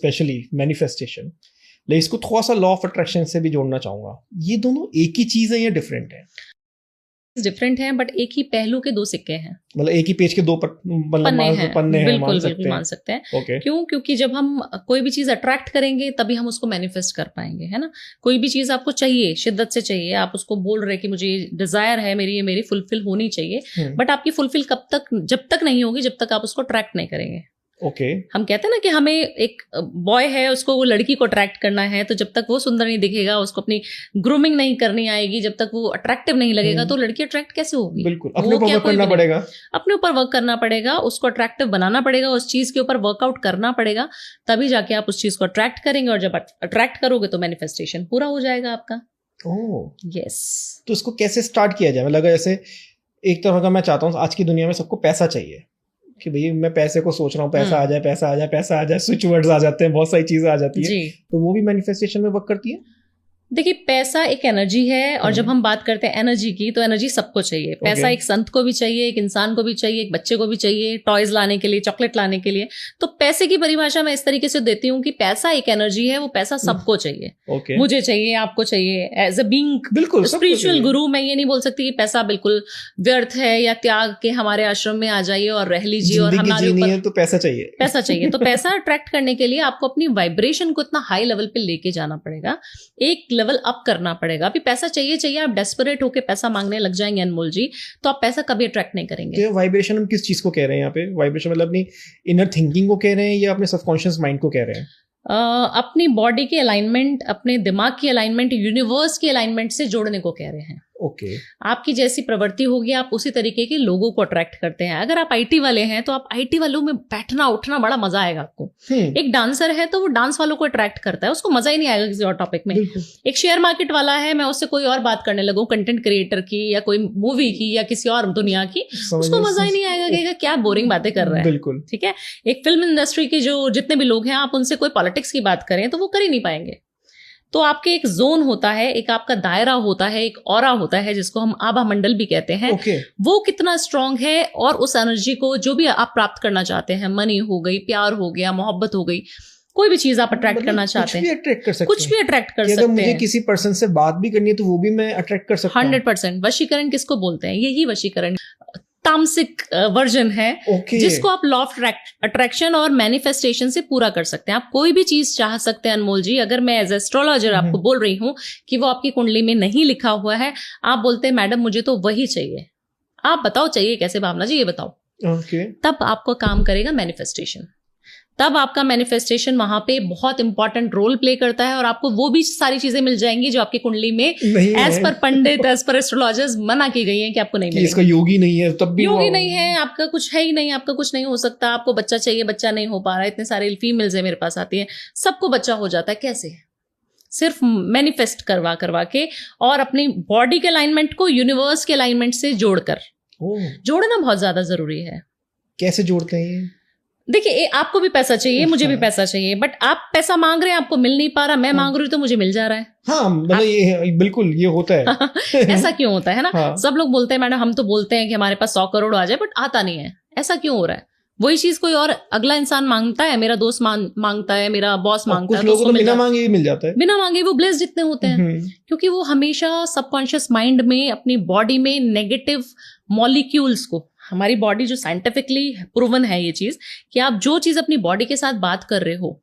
Specially manifestation, लेकिन इसको थोड़ा सा लॉ ऑफ अट्रैक्शन से भी जोड़ना चाहूंगा। ये दोनों एक ही चीज है या डिफरेंट है? डिफरेंट हैं, बट एक ही पहलू के दो सिक्के हैं। मतलब एक ही पेज के दो पन्ने हैं, बिल्कुल बिल्कुल मान सकते हैं। Okay. क्यों? क्योंकि जब हम कोई भी चीज अट्रैक्ट करेंगे तभी हम उसको मैनिफेस्ट कर पाएंगे, है ना। कोई भी चीज आपको चाहिए, शिद्दत से चाहिए, आप उसको बोल रहे कि मुझे डिजायर है, मेरी फुलफिल होनी चाहिए, बट आपकी फुलफिल जब तक नहीं होगी जब तक आप उसको अट्रैक्ट नहीं करेंगे। हम कहते हैं ना कि हमें एक बॉय है, उसको वो लड़की को अट्रैक्ट करना है, तो जब तक वो सुंदर नहीं दिखेगा, उसको अपनी ग्रूमिंग नहीं करनी आएगी, जब तक वो अट्रैक्टिव नहीं लगेगा, तो लड़की अट्रैक्ट कैसे होगी? बिल्कुल, अपने ऊपर वर्क करना पड़ेगा, अपने ऊपर वर्क करना पड़ेगा, उसको अट्रैक्टिव बनाना पड़ेगा, उस चीज के ऊपर वर्कआउट करना पड़ेगा, तभी जाके आप उस चीज को अट्रैक्ट करेंगे। और जब अट्रैक्ट करोगे तो मैनिफेस्टेशन पूरा हो जाएगा आपका। यस। तो इसको कैसे स्टार्ट किया जाए? मतलब जैसे एक तरह का मैं चाहता हूँ, आज की दुनिया में सबको पैसा चाहिए कि भाई मैं पैसे को सोच रहा हूँ, पैसा आ जाए, पैसा आ जाए, पैसा आ जाए, स्विच वर्ड्स आ जाते हैं, बहुत सारी चीजें आ जाती है, तो वो भी मैनिफेस्टेशन में वर्क करती है। देखिए, पैसा एक एनर्जी है, और जब हम बात करते हैं एनर्जी की, तो एनर्जी सबको चाहिए। पैसा एक संत को भी चाहिए, एक इंसान को भी चाहिए, एक बच्चे को भी चाहिए, टॉयज लाने के लिए, चॉकलेट लाने के लिए। तो पैसे की परिभाषा मैं इस तरीके से देती हूँ कि पैसा एक एनर्जी है, वो पैसा सबको चाहिए। मुझे चाहिए, आपको चाहिए, एज अ बीइंग बिल्कुल स्पिरिचुअल गुरु मैं ये नहीं बोल सकती कि पैसा बिल्कुल व्यर्थ है या त्याग के हमारे आश्रम में आ जाइए और रह लीजिए और हमारे ऊपर तो पैसा चाहिए। तो पैसा अट्रैक्ट करने के लिए आपको अपनी वाइब्रेशन को इतना हाई लेवल पे लेके जाना पड़ेगा, एक लेवल अप करना पड़ेगा। अभी पैसा चाहिए, आप डेस्परेट होके पैसा मांगने लग जाएंगे अनमोल जी, तो आप पैसा कभी अट्रैक्ट नहीं करेंगे। तो वाइब्रेशन हम किस चीज को कह रहे हैं यहाँ पे? वाइब्रेशन मतलब अपनी इनर थिंकिंग को कह रहे हैं या अपने सबकॉन्शियस माइंड को कह रहे हैं? अपनी बॉडी के अलाइनमेंट, अपने दिमाग की अलाइनमेंट, यूनिवर्स की अलाइनमेंट से जोड़ने को कह रहे हैं। आपकी जैसी प्रवृत्ति होगी, आप उसी तरीके के लोगों को अट्रैक्ट करते हैं। अगर आप आईटी वाले हैं तो आप आईटी वालों में बैठना उठना बड़ा मजा आएगा आपको। एक डांसर है तो वो डांस वालों को अट्रैक्ट करता है, उसको मजा ही नहीं आएगा किसी और टॉपिक में। एक शेयर मार्केट वाला है, मैं उससे कोई और बात करने लगूं, कंटेंट क्रिएटर की या कोई मूवी की या किसी और दुनिया की, उसको मजा ही नहीं आएगा, कहेगा क्या बोरिंग बातें कर रहा है। ठीक है। एक फिल्म इंडस्ट्री के जो जितने भी लोग हैं, आप उनसे कोई पॉलिटिक्स की बात करें तो वो कर ही नहीं पाएंगे। तो आपके एक जोन होता है, एक आपका दायरा होता है, एक ऑरा होता है, जिसको हम आभा मंडल भी कहते हैं। वो कितना स्ट्रांग है, और उस एनर्जी को जो भी आप प्राप्त करना चाहते हैं, मनी हो गई, प्यार हो गया, मोहब्बत हो गई, कोई भी चीज आप अट्रैक्ट करना चाहते हैं, कुछ भी अट्रैक्ट कर सकते हैं। मुझे किसी पर्सन से बात भी करनी है तो वो भी मैं अट्रैक्ट कर सकता हूं। 100%। वशीकरण किसको बोलते हैं? यही वशीकरण तामसिक वर्जन है, जिसको आप लॉ ऑफ अट्रैक्शन और मैनिफेस्टेशन से पूरा कर सकते हैं। आप कोई भी चीज चाह सकते हैं अनमोल जी। अगर मैं एज एस्ट्रोलॉजर आपको बोल रही हूं कि वो आपकी कुंडली में नहीं लिखा हुआ है, आप बोलते हैं मैडम मुझे तो वही चाहिए, आप बताओ चाहिए कैसे भावना जी, ये बताओ। तब आपको काम करेगा मैनिफेस्टेशन। तब आपका मैनिफेस्टेशन वहां पे बहुत इंपॉर्टेंट रोल प्ले करता है, और आपको वो भी सारी चीजें मिल जाएंगी जो आपकी कुंडली में एज पर पंडित, एज पर एस्ट्रोलॉजर्स मना की गई हैं कि आपको नहीं मिलेगी। इसका योगी नहीं है, तब भी योगी नहीं है, आपका कुछ है ही नहीं, आपका कुछ नहीं हो सकता। आपको बच्चा चाहिए, बच्चा नहीं हो पा रहा है। इतने सारे फीमेल्स है मेरे पास आती है, सबको बच्चा हो जाता है, कैसे? सिर्फ मैनिफेस्ट करवा के, और अपनी बॉडी के अलाइनमेंट को यूनिवर्स के अलाइनमेंट से जोड़कर। जोड़ना बहुत ज्यादा जरूरी है। कैसे जोड़ते हैं? देखिए, आपको भी पैसा चाहिए, मुझे भी पैसा चाहिए, बट आप पैसा मांग रहे हैं, आपको मिल नहीं पा रहा। मैं मांग रही हूँ तो मुझे मिल जा रहा है। हाँ, मतलब ये बिल्कुल ये होता है। ऐसा क्यों होता है ना? सब लोग बोलते हैं मैडम, हम तो बोलते हैं कि हमारे पास 100 करोड़ आ जाए, बट आता नहीं है। ऐसा क्यों हो रहा है? वही चीज कोई और अगला इंसान मांगता है, मेरा दोस्त मांगता है, मेरा बॉस मांगता है, कुछ लोगों को बिना मांगे मिल जाता है। बिना मांगे वो ब्लेस्ड जितने होते हैं, क्योंकि वो हमेशा सबकॉन्शियस माइंड में, अपनी बॉडी में नेगेटिव मॉलिक्यूल्स को, हमारी बॉडी जो साइंटिफिकली प्रूवन है ये चीज, कि आप जो चीज अपनी बॉडी के साथ बात कर रहे हो,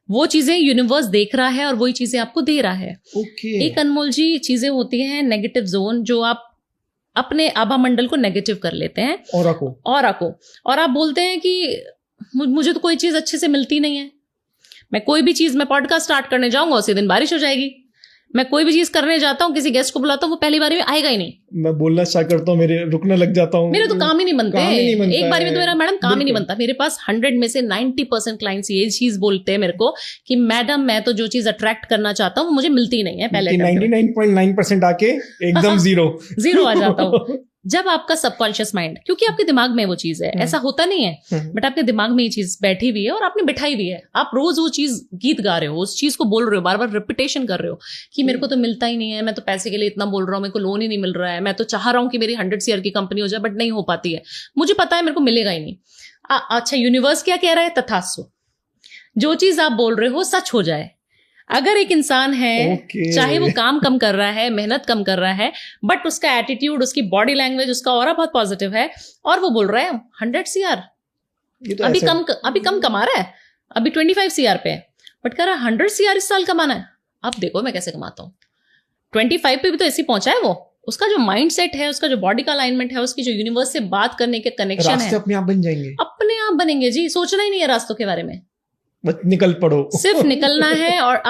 वो चीजें यूनिवर्स देख रहा है और वही चीजें आपको दे रहा है। एक अनमोल जी चीजें होती हैं नेगेटिव जोन, जो आप अपने आभा मंडल को नेगेटिव कर लेते हैं, ऑरा को, और आप बोलते हैं कि मुझे तो कोई चीज अच्छे से मिलती नहीं है। मैं कोई भी चीज, मैं पॉडकास्ट स्टार्ट करने जाऊंगा उसी दिन बारिश हो जाएगी। मैं कोई भी चीज करने जाता हूँ, किसी गेस्ट को बुलाता हूँ, वो पहली बार में आएगा ही नहीं। मैं बोलना स्टार्ट करता हूँ, मेरे रुकने लग जाता हूँ, मेरे तो काम ही नहीं बनते। एक बार में तो मेरा मैडम काम ही नहीं बनता। मेरे पास 100 में से 90% क्लाइंट्स ये चीज बोलते हैं मेरे को कि मैडम मैं तो जो चीज अट्रैक्ट करना चाहता हूँ वो मुझे मिलती नहीं है। पहले 99.9% आके एकदम जीरो आ जाता हूँ। जब आपका सबकॉन्शियस माइंड, क्योंकि आपके दिमाग में वो चीज है, ऐसा होता नहीं है, बट आपके दिमाग में ये चीज बैठी हुई है और आपने बिठाई हुई है। आप रोज वो चीज गीत गा रहे हो, उस चीज को बोल रहे हो, बार बार रिपीटेशन कर रहे हो कि मेरे को तो मिलता ही नहीं है, मैं तो पैसे के लिए इतना बोल रहा हूँ, मेरे को लोन ही नहीं मिल रहा है, मैं तो चाह रहा हूँ कि मेरी 100 शेयर की कंपनी हो जाए, बट नहीं हो पाती है। मुझे पता है मेरे को मिलेगा ही नहीं। अच्छा, यूनिवर्स क्या कह रहा है? तथास्तु। जो चीज आप बोल रहे हो सच हो जाए। अगर एक इंसान है चाहे वो काम कम कर रहा है, मेहनत कम कर रहा है, बट उसका एटीट्यूड, उसकी बॉडी लैंग्वेज, उसका ऑरा बहुत पॉजिटिव है, और वो बोल रहा है 100 CR, अभी कम कमा रहा है, अभी 25 CR पे है, बट कह रहा है 100 CR इस साल कमाना है। अब देखो मैं कैसे कमाता हूँ। 25 पे भी तो ऐसे पहुंचा है वो। उसका जो माइंड सेट है, उसका जो बॉडी का अलाइनमेंट है, उसकी जो यूनिवर्स से बात करने के कनेक्शन है, अपने आप बन जाएंगे, अपने आप बनेंगे जी। सोचना ही नहीं है रास्तों के बारे में, बस निकल पड़ो, सिर्फ निकलना है। और